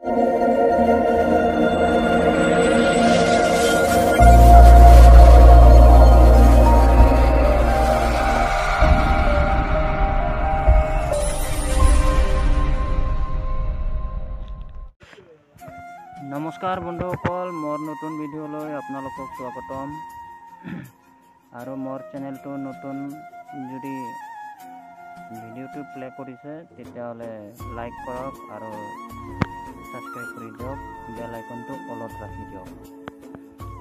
নমস্কাৰ বন্ধুসকল, মোৰ নতুন ভিডিঅ'লৈ আপোনালোকক স্বাগতম। আৰু মোৰ চেনেলটো নতুন যদি ভিডিঅ'টো প্লে কৰিছে তেতিয়াহ'লে লাইক কৰক আৰু ছাবস্ক্ৰাইব কৰি দিয়ক, বেল আইকনটো অলত ৰাখি দিয়ক।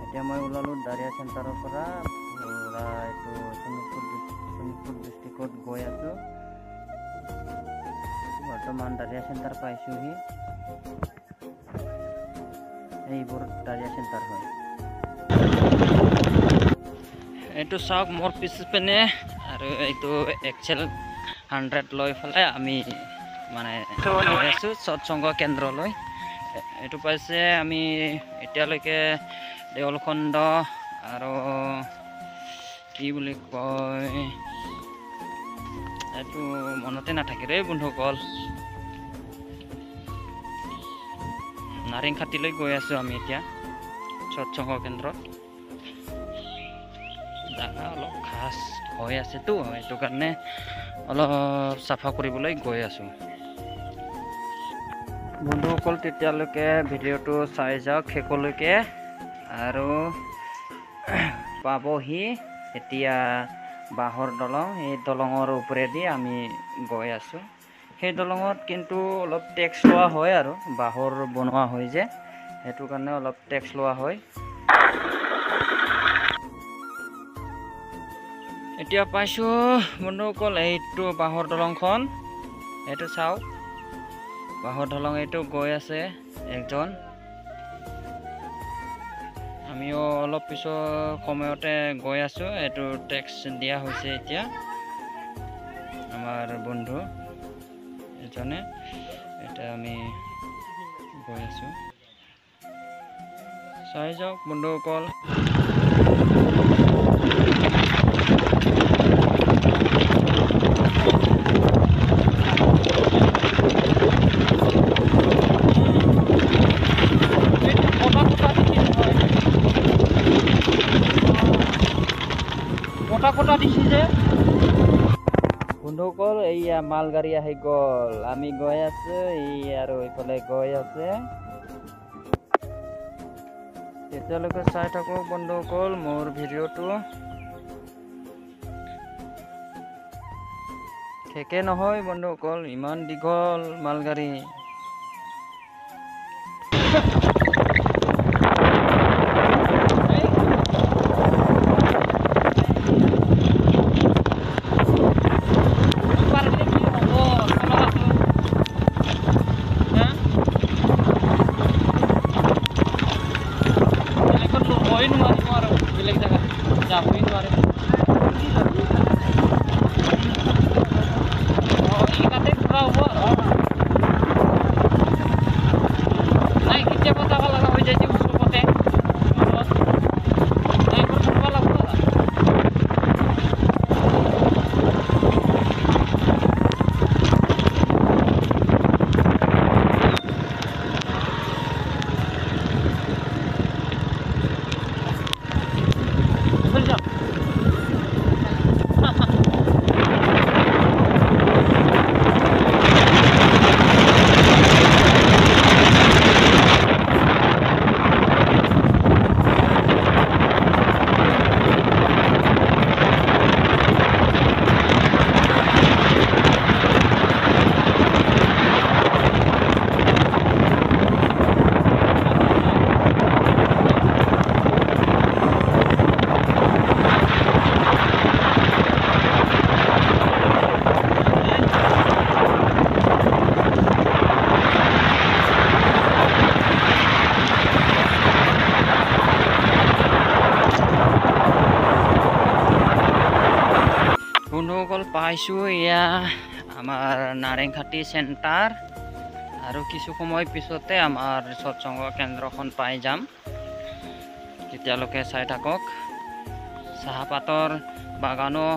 এতিয়া মই ওলালোঁ দাৰিয়া চেণ্টাৰৰ পৰা, এইটো শোণিতপুৰ ডিষ্ট্ৰিক্টত গৈ আছোঁ। বৰ্তমান দাৰিয়া চেণ্টাৰ পাইছোঁহি। এইবোৰ দাৰিয়া চেণ্টাৰ হয়। এইটো চাওক মোৰ পিছপিনে, আৰু এইটো এক্সেল 100 লৈ পেলাই আমি মানে গৈ আছোঁ সৎসংগ কেন্দ্ৰলৈ। এইটো পাইছে আমি এতিয়ালৈকে দেউলখণ্ড আৰু কি বুলি কয় এইটো মনতে নাথাকে ৰে বন্ধুসকল। নাৰেংখাটিলৈ গৈ আছোঁ আমি এতিয়া সৎসংগ কেন্দ্ৰত। জাগা অলপ খাচ হৈ আছেতো, সেইটো কাৰণে অলপ চাফা কৰিবলৈ গৈ আছোঁ। বন্ধুসকল তেতিয়ালৈকে ভিডিঅ'টো চাই যাওক শেষলৈকে, আৰু পাবহি এতিয়া বাঁহৰ দলং। এই দলঙৰ ওপৰেদি আমি গৈ আছোঁ। সেই দলঙত কিন্তু অলপ টেক্স লোৱা হয়, আৰু বাঁহৰ বনোৱা হয় যে, সেইটো কাৰণে অলপ টেক্স লোৱা হয়। এতিয়া পাইছোঁ বন্ধুসকল এইটো বাঁহৰ দলংখন। এইটো চাওক বাঁহৰ দলং, এইটো গৈ আছে একজন। আমিও অলপ পিছৰ সময়তে গৈ আছোঁ। এইটো টেক্স দিয়া হৈছে এতিয়া আমাৰ বন্ধু এজনে। এতিয়া আমি গৈ আছোঁ, চাই যাওক বন্ধুসকল। কটা দিছে যে বন্ধুসকল, এইয়া মালগাড়ী আহি গ'ল। আমি গৈ আছোঁ, এই আৰু এইফালে গৈ আছে। তেতিয়ালৈকে চাই থাকক বন্ধুসকল মোৰ ভিডিঅ'টো। শেষে নহয় বন্ধুসকল, ইমান দীঘল মালগাড়ী। বন্ধুসকল পাইছোঁ এয়া আমাৰ নাৰেংখাটি চেণ্টাৰ, আৰু কিছু সময় পিছতে আমাৰ সৎসংগ কেন্দ্ৰখন পাই যাম। তেতিয়ালৈকে চাই থাকক। চাহপাতৰ বাগানো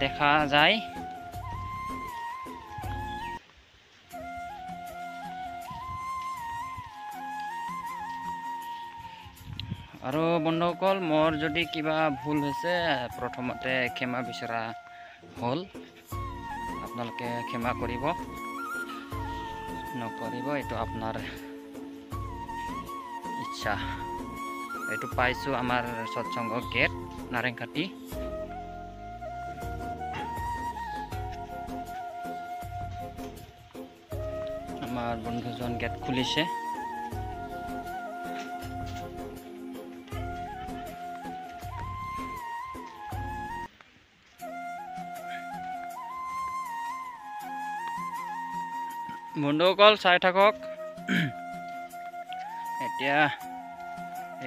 দেখা যায়। আৰু বন্ধুসকল মোৰ যদি কিবা ভুল হৈছে প্ৰথমতে ক্ষমা বিচৰা হ'ল, আপোনালোকে ক্ষমা কৰিব নকৰিব এইটো আপোনাৰ ইচ্ছা। এইটো পাইছোঁ আমাৰ সৎসংগ গেট নাৰেংকাটি। আমাৰ বন্ধুজন গেট খুলিছে। বন্ধুসকল চাই থাকক। এতিয়া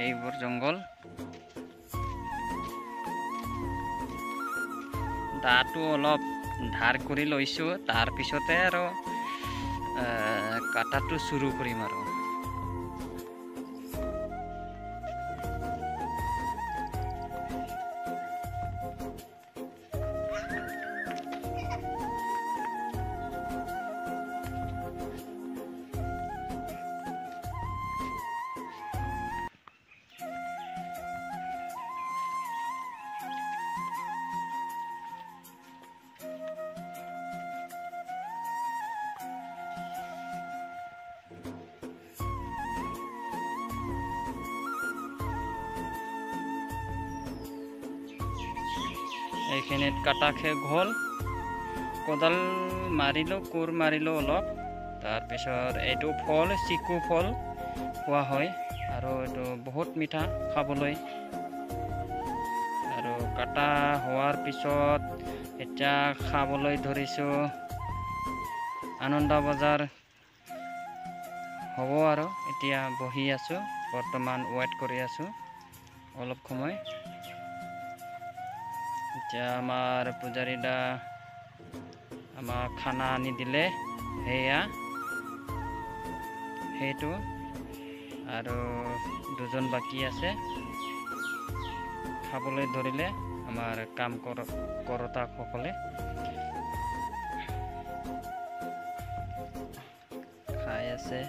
এইবোৰ জংঘল, দাটো অলপ ধাৰ কৰি লৈছোঁ, তাৰপিছতে আৰু কাটাটো শুৰু কৰিম আৰু। এইখিনিত কাটা শেষ হ'ল। কোদাল মাৰিলোঁ, কোৰ মাৰিলোঁ অলপ। তাৰপিছত এইটো ফল চিকু ফল খোৱা হয় আৰু এইটো বহুত মিঠা খাবলৈ। আৰু কাটা হোৱাৰ পিছত এতিয়া খাবলৈ ধৰিছোঁ। আনন্দ বজাৰ হ'ব আৰু এতিয়া বহি আছোঁ, বৰ্তমান ৱেইট কৰি আছোঁ অলপ সময়। এতিয়া আমাৰ পূজাৰী দা আমাক খানা আনি দিলে, সেইটো আৰু দুজন বাকী আছে, খাবলৈ ধৰিলে আমাৰ কাম কৰোতাসকলে। খাই আছে,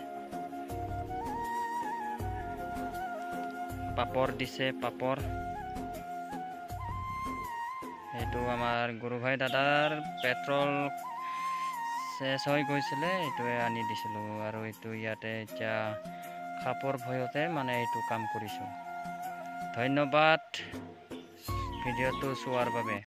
পাপৰ দিছে, পাপৰ। এইটো আমাৰ গুৰুভাই দাদাৰ পেট্ৰল শেষ হৈ গৈছিলে, এইটোৱে আনি দিছিলোঁ। আৰু এইটো ইয়াতে এতিয়া খাপৰ ভয়তে মানে এইটো কাম কৰিছোঁ। ধন্যবাদ ভিডিঅ'টো চোৱাৰ বাবে।